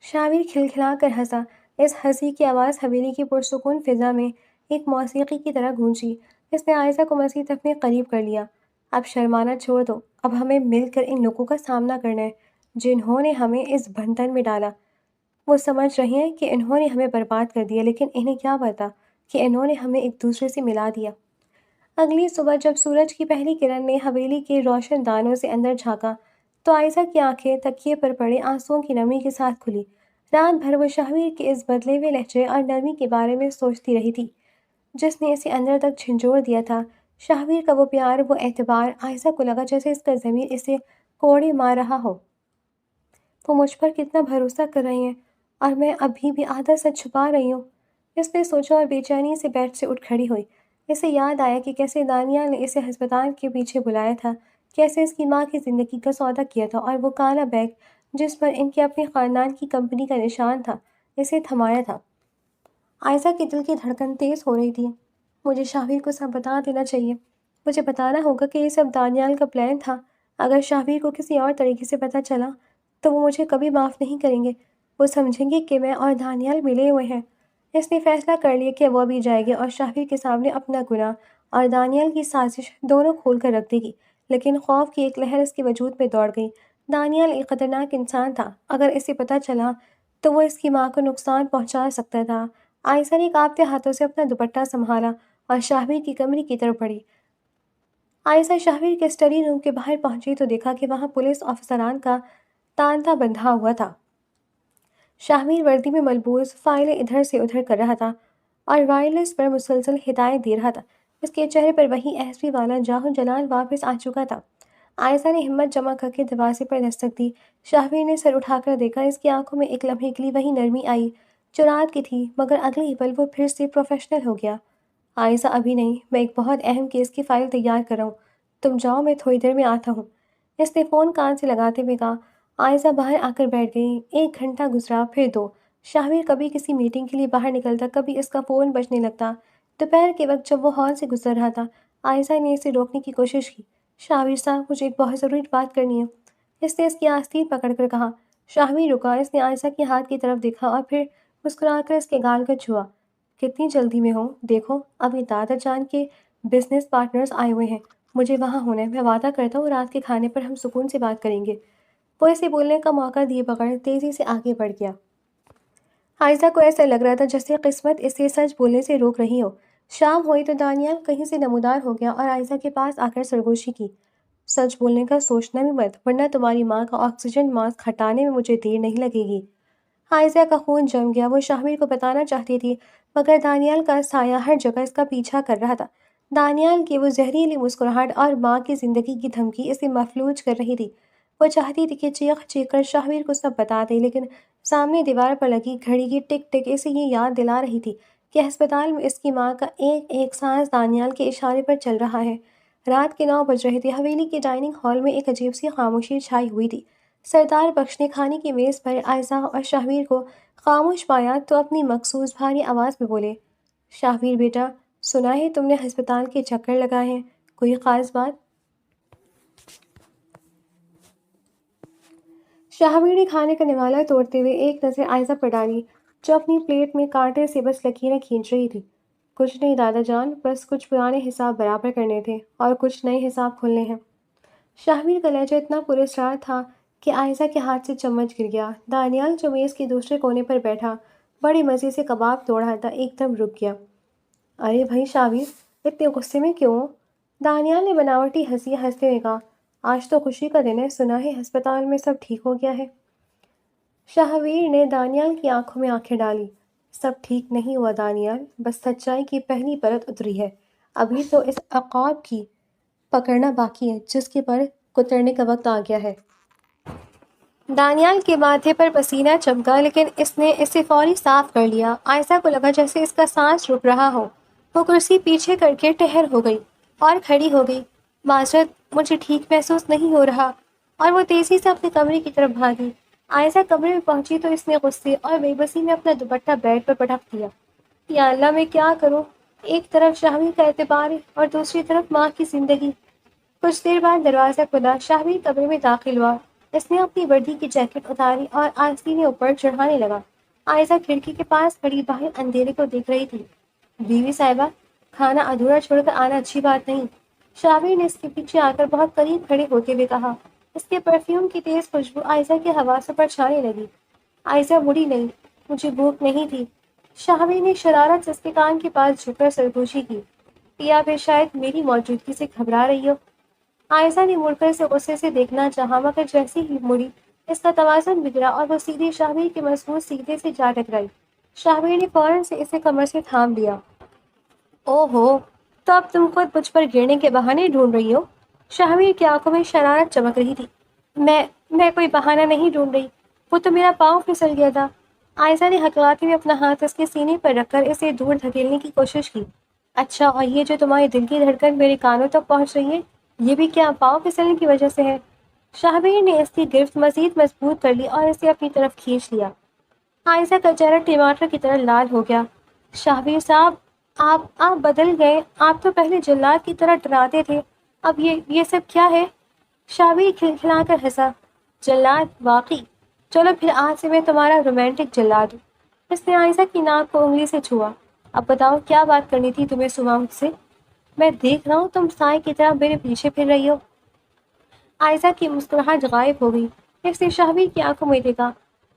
شاہویر کھلکھلا کر ہنسا۔ اس ہنسی کی آواز حویلی کی پرسکون فضا میں ایک موسیقی کی طرح گونجی۔ اس نے عائشہ کو مزید اپنے قریب کر لیا۔ اب شرمانا چھوڑ دو، اب ہمیں مل کر ان لوگوں کا سامنا کرنا ہے جنہوں نے ہمیں اس بندھن میں ڈالا۔ وہ سمجھ رہے ہیں کہ انہوں نے ہمیں برباد کر دیا، لیکن انہیں کیا پتا کہ انہوں نے ہمیں ایک دوسرے سے ملا دیا۔ اگلی صبح جب سورج کی پہلی کرن نے حویلی کے روشن دانوں سے اندر جھانکا تو عائشہ کی آنکھیں تکیے پر پڑے آنسوؤں کی نمی کے ساتھ کھلی۔ رات بھر وہ شاہویر کے اس بدلے ہوئے لہجے اور نرمی کے بارے میں سوچتی رہی تھی جس نے اسے اندر تک جھنجھوڑ دیا تھا۔ شاہویر کا وہ پیار، وہ اعتبار، عائشہ کو لگا جیسے اس کا ضمیر اسے کوڑے مار رہا ہو۔ وہ مجھ پر کتنا بھروسہ کر رہی ہیں اور میں ابھی بھی آدھا سچ چھپا رہی ہوں۔ اس نے سوچا اور بے چینی سے بیڈ سے اٹھ کھڑی ہوئی۔ اسے یاد آیا کہ کیسے دانیال نے اسے ہسپتال کے پیچھے بلایا تھا، کیسے اس کی ماں کی زندگی کا سودا کیا تھا اور وہ کالا بیگ جس پر ان کے اپنے خاندان کی کمپنی کا نشان تھا، اسے تھمایا تھا۔ عائشہ کے دل کی دھڑکن تیز ہو رہی تھی۔ مجھے شاہویر کو سب بتا دینا چاہیے۔ مجھے بتانا ہوگا کہ یہ سب دانیال کا پلان تھا۔ اگر شاہویر کو کسی اور طریقے سے پتہ چلا تو وہ مجھے کبھی معاف نہیں کریں گے۔ وہ سمجھیں گے کہ میں اور دانیال ملے ہوئے ہیں۔ اس نے فیصلہ کر لیا کہ وہ ابھی جائے گی اور شاہویر کے سامنے اپنا گناہ اور دانیال کی سازش دونوں کھول کر رکھ دے گی، لیکن خوف کی ایک لہر اس کے وجود میں دوڑ گئی۔ دانیال ایک خطرناک انسان تھا، اگر اسے پتہ چلا تو وہ اس کی ماں کو نقصان پہنچا سکتا تھا۔ عائشہ نے کانپتے ہاتھوں سے اپنا دوپٹہ سنبھالا اور شاہویر کی کمرے کی طرف بڑھی۔ عائشہ شاہویر کے اسٹڈی روم کے باہر پہنچی تو دیکھا کہ وہاں پولیس افسران کا تانتا بندھا ہوا تھا۔ شاہویر وردی میں ملبوس فائلیں ادھر سے ادھر کر رہا تھا اور وائرلیس پر مسلسل ہدایت دے رہا تھا۔ اس کے چہرے پر وہی ایسوی والا جاہ و جلال واپس آ چکا تھا۔ عائشہ نے ہمت جمع کر کے دروازے پر دستک دی۔ شاہویر نے سر اٹھا کر دیکھا۔ اس کی آنکھوں میں ایک لمحے کے لیے وہی نرمی آئی جو رات کی تھی، مگر اگلے ہی پل وہ پھر سے پروفیشنل ہو گیا۔ عائشہ، ابھی نہیں، میں ایک بہت اہم کیس کی فائل تیار کر رہا ہوں، تم جاؤ، میں تھوڑی دیر میں آتا ہوں۔ اس نے فون کان سے لگاتے ہوئے کہا۔ عائشہ باہر آ کر بیٹھ گئی۔ 1 گھنٹہ گزرا، پھر 2۔ شاہویر کبھی کسی میٹنگ کے لیے باہر نکلتا، کبھی اس کا فون بجنے لگتا۔ دوپہر کے وقت جب وہ ہال سے گزر رہا تھا، عائشہ نے اسے روکنے کی کوشش کی۔ شاہویر صاحب، مجھے ایک بہت ضروری بات کرنی ہے، اس نے اس کی آستین پکڑ کر کہا۔ شاہویر رکا۔ اس نے عائشہ کے ہاتھ کی طرف دیکھا اور پھر مسکرا کر اس کے گال کو چھوا۔ کتنی جلدی میں ہو؟ دیکھو، ابھی دادا جان کے بزنس پارٹنرز آئے ہوئے ہیں، مجھے وہاں ہونا ہے۔ میں وعدہ کرتا ہوں رات کے کھانے پر ہم سکون سے بات کریں گے۔ وہ اسے بولنے کا موقع دیے بغیر تیزی سے آگے بڑھ گیا۔ عائشہ کو ایسا لگ رہا تھا جیسے قسمت اسے سچ بولنے سے روک رہی ہو۔ شام ہوئی تو دانیال کہیں سے نمودار ہو گیا اور عائشہ کے پاس آ کر سرگوشی کی۔ سچ بولنے کا سوچنا بھی مت، ورنہ تمہاری ماں کا آکسیجن ماسک ہٹانے میں مجھے دیر نہیں لگے گی۔ عائشہ کا خون جم گیا۔ وہ شاہویر کو بتانا چاہتی تھی، مگر دانیال کا سایہ ہر جگہ اس کا پیچھا کر رہا تھا۔ دانیال کی وہ زہریلی مسکراہٹ اور ماں کی زندگی کی دھمکی اسے مفلوج کر رہی تھی۔ وہ چاہتی تھی کہ چیخ چیخ کر شاہویر کو سب بتا دے، لیکن سامنے دیوار پر لگی گھڑی کی ٹک ٹک اسے یہ یاد دلا رہی تھی کہ ہسپتال میں اس کی ماں کا ایک ایک سانس دانیال کے اشارے پر چل رہا ہے۔ رات کے 9 بج رہے تھے۔ حویلی کے ڈائننگ ہال میں ایک عجیب سی خاموشی چھائی ہوئی تھی۔ سردار بخش نے کھانے کی میز پر عائشہ اور شاہویر کو خاموش پایا تو اپنی مخصوص بھاری آواز میں بولے، شاہویر بیٹا، سنا ہے تم نے ہسپتال کے چکر لگائے ہیں، کوئی خاص بات؟ شاہویر نے کھانے کا نوالا توڑتے ہوئے ایک نظر عائزہ پر ڈالی، جو اپنی پلیٹ میں کانٹے سے بس لکیریں کھینچ رہی تھی۔ کچھ نہیں دادا جان، بس کچھ پرانے حساب برابر کرنے تھے اور کچھ نئے حساب کھولنے ہیں۔ شاہویر کا لہجہ اتنا پراسرار تھا کہ عائزہ کے ہاتھ سے چمچ گر گیا۔ دانیال جو میز کے دوسرے کونے پر بیٹھا بڑے مزے سے کباب توڑ رہا تھا، ایک دم رک گیا۔ ارے بھائی شاہویر، اتنے غصے میں کیوں ہو؟ دانیال نے بناوٹی ہنسی ہنستے ہوئے کہا، آج تو خوشی کا دن ہے، سنا ہے ہسپتال میں سب ٹھیک ہو گیا ہے۔ شاہویر نے دانیال کی آنکھوں میں آنکھیں ڈالی۔ سب ٹھیک نہیں ہوا دانیال، بس سچائی کی پہلی پرت اتری ہے۔ ابھی تو اس عقاب کی پکڑنا باقی ہے جس کے پر کترنے کا وقت آ گیا ہے۔ دانیال کے ماتھے پر پسینہ چمکا، لیکن اس نے اسے فوری صاف کر لیا۔ عائزہ کو لگا جیسے اس کا سانس رک رہا ہو۔ وہ کرسی پیچھے کر کے ٹہر ہو گئی اور کھڑی ہو گئی۔ معذرت، مجھے ٹھیک محسوس نہیں ہو رہا، اور وہ تیزی سے اپنے کمرے کی طرف بھاگی۔ عائزہ کمرے میں پہنچی تو اس نے غصے اور بے بسی میں اپنا دوپٹہ بیڈ پر پٹک دیا۔ یا اللہ، میں کیا کروں؟ ایک طرف شاہویر کا اعتبار ہے اور دوسری طرف ماں کی زندگی۔ کچھ دیر بعد دروازہ کھلا۔ شاہویر کمرے میں داخل ہوا۔ اس نے اپنی وردی کی جیکٹ اتاری اور آستینے اوپر چڑھانے لگا۔ عائزہ کھڑکی کے پاس کھڑی باہر اندھیرے کو دیکھ رہی تھی۔ بیوی صاحبہ، کھانا ادھورا چھوڑ کر آنا اچھی بات نہیں، شاہویر نے اس کے پیچھے آ کر بہت قریب کھڑے ہوتے ہوئے کہا۔ اس کے پرفیوم کی تیز خوشبو عائزہ کے حواسوں پر چھانے لگی۔ عائزہ مڑی نہیں۔ مجھے بھوک نہیں تھی۔ شاہویر نے شرارت سے اس کے کان کے پاس جھک کر سرگوشی کی۔ یا پھر شاید میری موجودگی سے گھبرا رہی ہو؟ عائزہ نے مڑ کر اسے غصے سے دیکھنا چاہا، مگر جیسے ہی مڑی اس کا توازن بگڑا اور وہ سیدھے شاہویر کے مضبوط سینے سے جا ٹکرائی۔ شاہویر نے فوراً سے اسے کمر سے تھام لیا۔ او ہو، تو اب تم خود مجھ پر گرنے کے بہانے ڈھونڈ رہی ہو؟ شاہویر کی آنکھوں میں شرارت چمک رہی تھی۔ میں کوئی بہانہ نہیں ڈھونڈ رہی، وہ تو میرا پاؤں پھسل گیا تھا۔ عائزہ نے ہکلاتے ہوئے اپنا ہاتھ اس کے سینے پر رکھ کر اسے دور دھکیلنے کی کوشش کی۔ اچھا، اور یہ جو تمہارے دل کی دھڑکن میرے کانوں تک پہنچ رہی ہے، یہ بھی کیا پاؤں پھسلنے کی وجہ سے ہے؟ شاہویر نے اس کی گرفت مزید مضبوط کر لی اور اسے اپنی طرف کھینچ لیا۔ عائزہ کا چہرہ ٹماٹر کی طرح لال ہو گیا۔ شاہویر صاحب، آپ بدل گئے۔ آپ تو پہلے جلاد کی طرح ڈراتے تھے، اب یہ سب کیا ہے؟ شاہویر کھلکھلا کر ہنسا۔ جلاد؟ واقعی؟ چلو پھر آج سے میں تمہارا رومانٹک جلاد ہوں۔ اس نے عائزہ کی ناک کو انگلی سے چھوا۔ اب بتاؤ کیا بات کرنی تھی تمہیں صبح مجھ سے؟ میں دیکھ رہا ہوں تم سائے کی طرح میرے پیچھے پھر رہی ہو۔ عائزہ کی مسکراہٹ غائب ہو گئی۔ اس نے شاہویر کی آنکھوں میں دیکھا۔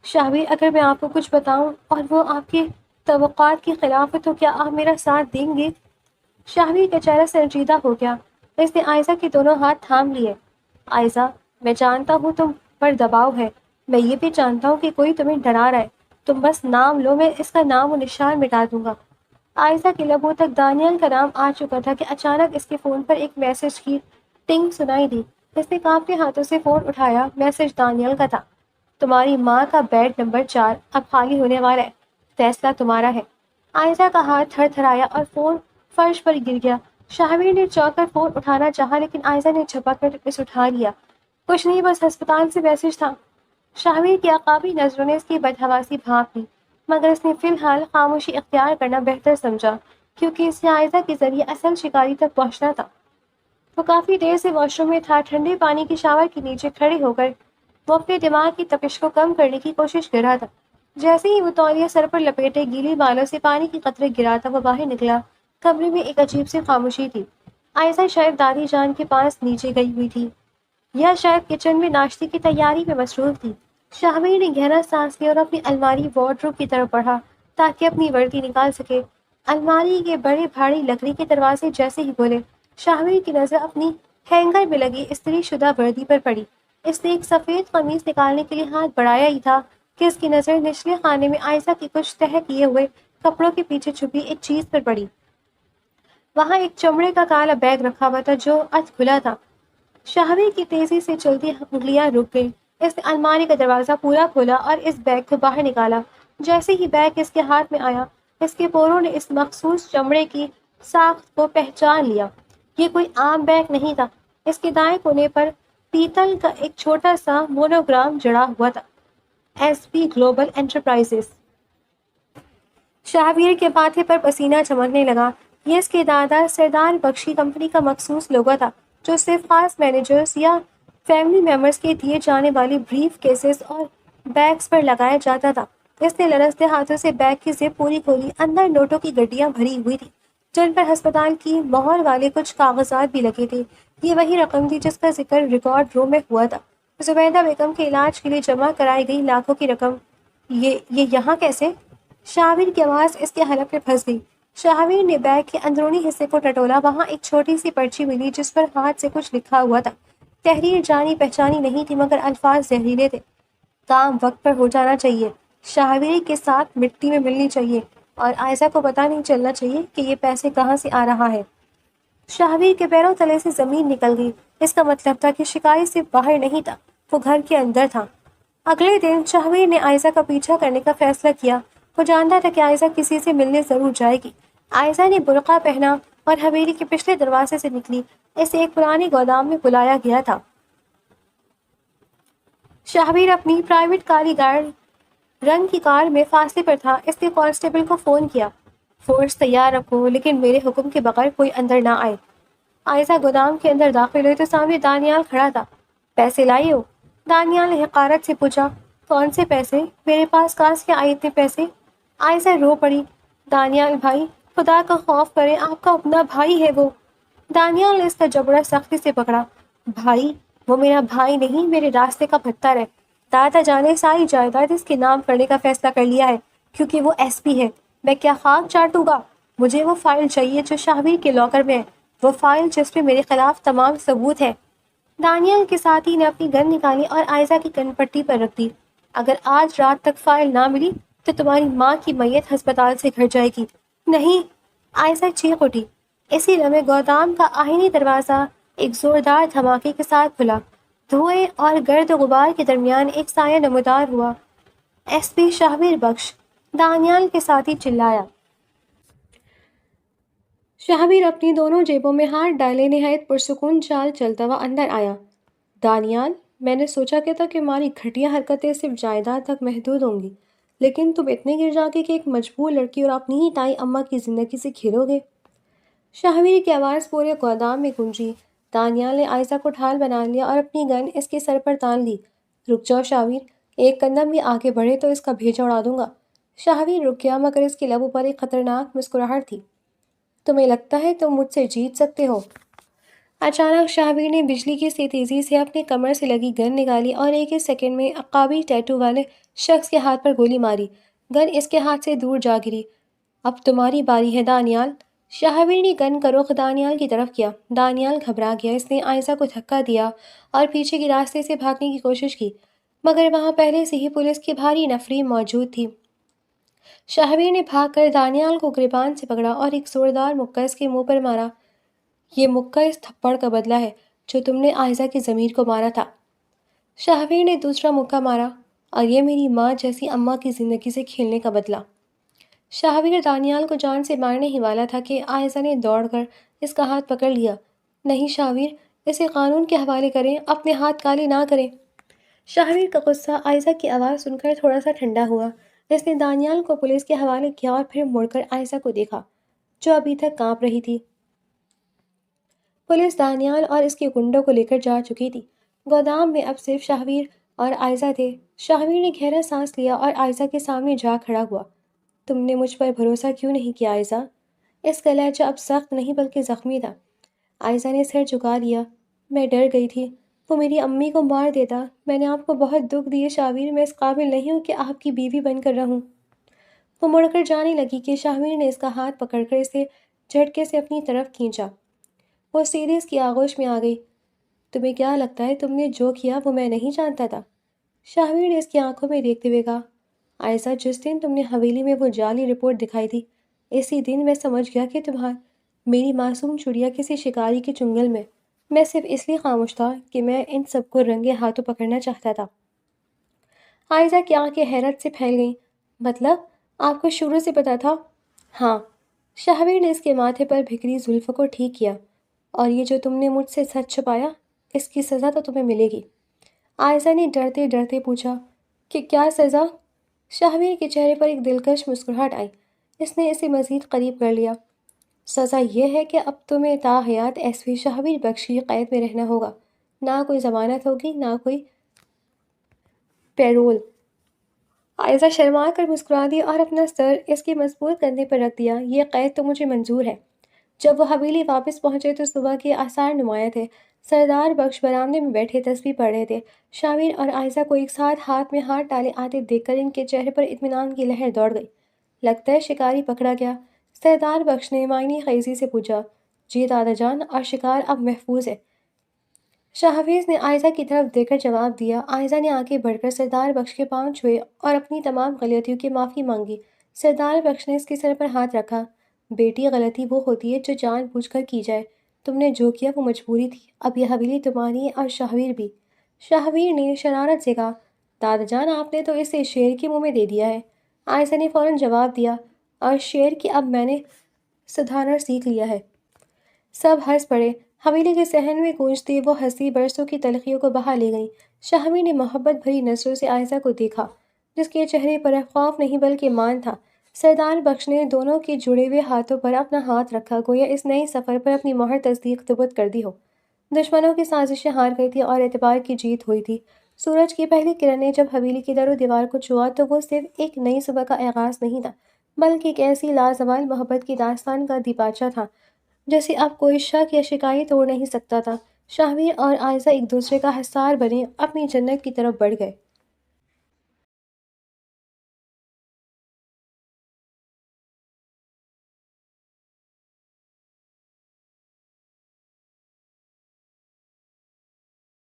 شاہویر، اگر میں آپ کو کچھ بتاؤں اور وہ آپ کے توقعات کے خلاف ہے تو کیا آپ میرا ساتھ دیں گے؟ شاہویر کا چہرہ سنجیدہ ہو گیا۔ اس نے عائزہ کے دونوں ہاتھ تھام لیے۔ عائزہ، میں جانتا ہوں تم پر دباؤ ہے، میں یہ بھی جانتا ہوں کہ کوئی تمہیں ڈرا رہا ہے، تم بس نام لو، میں اس کا نام و نشان مٹا دوں گا۔ عائزہ کے لبوں تک دانیال کا نام آ چکا تھا کہ اچانک اس کے فون پر ایک میسج کی ٹنگ سنائی دی۔ اس نے کانپتے ہاتھوں سے فون اٹھایا۔ میسج دانیال کا تھا۔ تمہاری ماں کا بیڈ نمبر 4 اب خالی ہونے والا ہے، فیصلہ تمہارا ہے۔ عائزہ کا ہاتھ تھر تھرایا اور فون فرش پر گر گیا۔ شاہویر نے چونک کر فون اٹھانا چاہا، لیکن عائزہ نے جھپک کر اسے اٹھا لیا۔ کچھ نہیں، بس ہسپتال سے میسج تھا۔ شاہویر کی عقابی نظروں نے اس کی بدحواسی بھانپ لی، مگر اس نے فی الحال خاموشی اختیار کرنا بہتر سمجھا، کیونکہ اسے عائزہ کے ذریعے اصل شکاری تک پہنچنا تھا۔ وہ کافی دیر سے واش روم میں تھا۔ ٹھنڈے پانی کی شاور کے نیچے کھڑے ہو کر وہ اپنے دماغ کی تپش کو کم کرنے کی کوشش کر رہا تھا۔ جیسے ہی وہ تولیہ سر پر لپیٹے گیلی بالوں سے پانی کی قطرے گرا تھا، وہ باہر نکلا۔ کمرے میں ایک عجیب سی خاموشی تھی۔ عائزہ شاید دادی جان کے پاس نیچے گئی ہوئی تھی، یا شاید کچن میں ناشتے کی تیاری میں مصروف تھی۔ شاہویر نے گہرا سانس لیا اور اپنی الماری وارڈروب کی طرف بڑھا تاکہ اپنی وردی نکال سکے۔ الماری کے بڑے بھاری لکڑی کے دروازے جیسے ہی کھولے، شاہویر کی نظر اپنی ہینگر میں لگی استری شدہ وردی پر پڑی۔ اس نے ایک سفید قمیص نکالنے کے لیے ہاتھ بڑھایا ہی تھا کہ اس کی نظر نچلے خانے میں عائزہ کی کچھ تہہ کیے ہوئے کپڑوں کے پیچھے چھپی ایک چیز پر پڑی۔ وہاں ایک چمڑے کا کالا بیگ رکھا ہوا تھا جو ادھ کھلا تھا۔ شاہویر کی تیزی سے چلتی انگلیاں رک گئی۔ اس نے الماری کا دروازہ پورا کھولا اور اس بیگ کو باہر نکالا۔ جیسے ہی بیگ اس کے ہاتھ میں آیا، اس کے پوروں نے اس مخصوص چمڑے کی ساخت کو پہچان لیا۔ یہ کوئی عام بیگ نہیں تھا۔ اس کے دائیں کونے پر پیتل کا ایک چھوٹا سا مونوگرام جڑا ہوا تھا، S P global enterprises. Shahvir کے ماتھے پر پسینہ چمکنے لگا۔ یہ اس کے دادا سردار بخشی کمپنی کا مخصوص لوگو تھا، جو صرف خاص مینیجرز یا فیملی ممبرز کے دیے جانے والی بریف کیسز اور بیگز پر لگایا جاتا تھا۔ اس نے لرزتے ہاتھوں سے بیگ کی زپ پوری کھولی۔ اندر نوٹوں کی گڈیاں بھری ہوئی تھی جن پر ہسپتال کی مہر والے کچھ کاغذات بھی لگے تھے۔ یہ وہی رقم تھی جس کا ذکر ریکارڈ روم میں ہوا تھا۔ زبیدہ بیگم کے علاج کے لیے جمع کرائی گئی لاکھوں کی رقم۔ یہ یہاں کیسے؟ شاہویر کی آواز اس کے حلق میں پھنس گئی۔ شاہویر نے بیگ کے اندرونی حصے کو ٹٹولا۔ وہاں ایک چھوٹی سی پرچی ملی جس پر ہاتھ سے کچھ لکھا ہوا تھا۔ تحریر جانی پہچانی نہیں تھی مگر الفاظ زہریلے تھے۔ کام وقت پر ہو جانا چاہیے، شاہویر کے ساتھ مٹی میں ملنی چاہیے، اور عائزہ کو پتہ نہیں چلنا چاہیے کہ یہ پیسے کہاں سے آ رہا ہے۔ شاہویر کے پیروں تلے سے زمین نکل گئی۔ اس کا مطلب تھا کہ شکاری صرف باہر نہیں تھا، وہ گھر کے اندر تھا۔ اگلے دن شاہویر نے عائزہ کا پیچھا کرنے کا فیصلہ کیا۔ وہ جانتا تھا کہ عائزہ کسی سے ملنے ضرور جائے گی۔ عائزہ نے برقع پہنا اور حویلی کے پچھلے دروازے سے نکلی۔ اسے ایک پرانے گودام میں بلایا گیا تھا۔ شاہویر اپنی پرائیویٹ کالی رنگ کی کار میں فاصلے پر تھا۔ اس نے کانسٹیبل کو فون کیا، فورس تیار رکھو لیکن میرے حکم کے بغیر کوئی اندر نہ آئے۔ عائزہ گودام کے اندر داخل ہوئی تو سامنے دانیال کھڑا تھا۔ پیسے لائی ہو؟ دانیال نے حقارت سے پوچھا۔ کون سے پیسے؟ میرے پاس کہاں سے آئے اتنے پیسے؟ عائزہ رو پڑی۔ دانیال بھائی، خدا کا خوف کرے، آپ کا اپنا بھائی ہے وہ۔ دانیال نے اس کا جبڑا سختی سے پکڑا۔ بھائی؟ وہ میرا بھائی نہیں، میرے راستے کا پتھر ہے۔ دادا جان نے ساری جائیداد اس کے نام کرنے کا فیصلہ کر لیا ہے کیونکہ وہ ایس پی ہے۔ میں کیا خاک چاٹوں گا؟ مجھے وہ فائل چاہیے جو شاہویر کے لاکر میں ہے، وہ فائل جس میں میرے خلاف تمام ثبوت ہے۔ دانیال کے ساتھی نے اپنی گن نکالی اور عائزہ کی کن پٹی پر رکھ دی۔ اگر آج رات تک فائل نہ ملی تو تمہاری ماں کی میت ہسپتال سے گھر جائے گی۔ نہیں! عائزہ چیخ اٹھی۔ اسی لمحے گودام کا آہنی دروازہ ایک زوردار دھماکے کے ساتھ کھلا۔ دھوئیں اور گرد و غبار کے درمیان ایک سایہ نمودار ہوا۔ ایس پی شاہویر بخش! دانیال کے ساتھی چلایا۔ شاہویر اپنی دونوں جیبوں میں ہاتھ ڈالے نہایت پرسکون چال چلتا ہوا اندر آیا۔ دانیال، میں نے سوچا کہ تمہاری گھٹیا حرکتیں صرف جائیداد تک محدود ہوں گی، لیکن تم اتنے گر جاگے کہ ایک مجبور لڑکی اور اپنی ہی تائی اماں کی زندگی سے کھیلو گے۔ شاہویر کی آواز پورے گودام میں گونجی۔ دانیال نے عائزہ کو ڈھال بنا لیا اور اپنی گن اس کے سر پر تان لی۔ رک جاؤ شاہویر، ایک قدم بھی آگے بڑھے تو اس کا بھیجا اڑا دوں گا۔ شاہویر رک گیا مگر اس کے لبوں پر ایک خطرناک مسکراہٹ تھی۔ تمہیں لگتا ہے تم مجھ سے جیت سکتے ہو؟ اچانک شاہویر نے بجلی کی سی تیزی سے اپنی کمر سے لگی گن نکالی اور ایک ہی سیکنڈ میں عقابی ٹیٹو والے شخص کے ہاتھ پر گولی ماری۔ گن اس کے ہاتھ سے دور جا گری۔ اب تمہاری باری ہے دانیال۔ شاہویر نے گن کا رخ دانیال کی طرف کیا۔ دانیال گھبرا گیا۔ اس نے عائزہ کو دھکا دیا اور پیچھے کے راستے سے بھاگنے کی کوشش کی مگر وہاں پہلے سے ہی پولیس کی بھاری نفری موجود تھی۔ شاہویر نے بھاگ کر دانیال کو گریبان سے پکڑا اور ایک زوردار مکہ اس کے منہ پر مارا۔ یہ مکہ اس تھپڑ کا بدلہ ہے جو تم نے عائزہ کی ضمیر کو مارا تھا۔ شاہویر نے دوسرا مکہ مارا، اور یہ میری ماں جیسی اماں کی زندگی سے کھیلنے کا بدلہ۔ شاہویر دانیال کو جان سے مارنے ہی والا تھا کہ عائزہ نے دوڑ کر اس کا ہاتھ پکڑ لیا۔ نہیں شاہویر، اسے قانون کے حوالے کریں، اپنے ہاتھ کالے نہ کریں۔ شاہویر کا غصہ عائزہ کی آواز سن کر تھوڑا سا ٹھنڈا ہوا۔ اس نے دانیال کو پولیس کے حوالے کیا اور پھر مڑ کر عائزہ کو دیکھا جو ابھی تک کانپ رہی تھی۔ پولیس دانیال اور اس کے گنڈوں کو لے کر جا چکی تھی۔ گودام میں اب صرف شاہویر اور عائزہ تھے۔ شاہویر نے گہرا سانس لیا اور عائزہ کے سامنے جا کھڑا ہوا۔ تم نے مجھ پر بھروسہ کیوں نہیں کیا عائزہ؟ اس کا لہجہ اب سخت نہیں بلکہ زخمی تھا۔ عائزہ نے سر جھکا لیا۔ میں ڈر گئی تھی، وہ میری امی کو مار دیتا۔ میں نے آپ کو بہت دکھ دیے شاہویر، میں اس قابل نہیں ہوں کہ آپ کی بیوی بن کر رہوں۔ وہ مڑ کر جانے لگی کہ شاہویر نے اس کا ہاتھ پکڑ کر اسے جھٹکے سے اپنی طرف کھینچا۔ وہ سیدھے اس کی آغوش میں آ گئی۔ تمہیں کیا لگتا ہے تم نے جو کیا وہ میں نہیں جانتا تھا؟ شاہویر نے اس کی آنکھوں میں دیکھتے ہوئے کہا۔ عائزہ، جس دن تم نے حویلی میں وہ جعلی رپورٹ دکھائی تھی، اسی دن میں سمجھ گیا کہ میری معصوم چڑیا کسی شکاری کے چنگل میں صرف اس لیے خاموش تھا کہ میں ان سب کو رنگے ہاتھوں پکڑنا چاہتا تھا۔ عائزہ کی آنکھیں حیرت سے پھیل گئیں۔ مطلب آپ کو شروع سے پتا تھا؟ ہاں۔ شاہویر نے اس کے ماتھے پر بکھری زلفوں کو ٹھیک کیا۔ اور یہ جو تم نے مجھ سے سچ چھپایا، اس کی سزا تو تمہیں ملے گی۔ عائزہ نے ڈرتے ڈرتے پوچھا کہ کیا سزا؟ شاہویر کے چہرے پر ایک دلکش مسکراہٹ آئی۔ اس نے اسے مزید قریب کر لیا۔ سزا یہ ہے کہ اب تمہیں تا حیات ایس پی شاہویر بخش کی قید میں رہنا ہوگا۔ نہ کوئی ضمانت ہوگی، نہ کوئی پیرول۔ عائزہ شرما کر مسکرا دی اور اپنا سر اس کے مضبوط کندھے پر رکھ دیا۔ یہ قید تو مجھے منظور ہے۔ جب وہ حویلی واپس پہنچے تو صبح کے آثار نمایاں تھے۔ سردار بخش برآمدے میں بیٹھے تسبیح پڑھ رہے تھے۔ شاویر اور عائزہ کو ایک ساتھ ہاتھ میں ہاتھ ڈالے آتے دیکھ کر ان کے چہرے پر اطمینان کی لہر دوڑ گئی۔ لگتا ہے شکاری پکڑا گیا؟ سردار بخش نے معنی خیزی سے پوچھا۔ جی دادا جان، اور شکار اب محفوظ ہے۔ شاہ حفیظ نے عائزہ کی طرف دیکھ کر جواب دیا۔ عائزہ نے آگے بڑھ کر سردار بخش کے پاؤں چھوئے اور اپنی تمام غلطیوں کی معافی مانگی۔ سردار بخش نے اس کے سر پر ہاتھ رکھا۔ بیٹی، غلطی وہ ہوتی ہے جو جان بوجھ کر کی جائے۔ تم نے جو کیا وہ مجبوری تھی۔ اب یہ حویلی تمہاری ہے اور شاہویر بھی۔ شاہویر نے شرارت سے کہا۔ دادا جان، آپ نے تو اسے شیر کے منہ میں دے دیا ہے۔ عائزہ نے فوراً جواب دیا۔ اور شیر کی اب میں نے سدھارنا سیکھ لیا ہے۔ سب ہنس پڑے۔ حویلی کے صحن میں گونجتی وہ ہنسی برسوں کی تلخیوں کو بہا لے گئی۔ شاہویر نے محبت بھری نظروں سے عائزہ کو دیکھا، جس کے چہرے پر اب خوف نہیں بلکہ مان تھا۔ سردار بخش نے دونوں کے جڑے ہوئے ہاتھوں پر اپنا ہاتھ رکھا، گویا اس نئے سفر پر اپنی مہر تصدیق ثبت کر دی ہو۔ دشمنوں کی سازشیں ہار گئی تھیں اور اعتبار کی جیت ہوئی تھی۔ سورج کی پہلی کرنیں جب حویلی کی در و دیوار کو چھوا تو وہ صرف ایک نئی صبح کا آغاز نہیں تھا، بلکہ ایک ایسی لازوال محبت کی داستان کا دیباچہ تھا جسے اب کوئی شک یا شکاری توڑ نہیں سکتا تھا۔ شاہویر اور عائزہ ایک دوسرے کا حصار بنے اپنی جنت کی طرف بڑھ گئے۔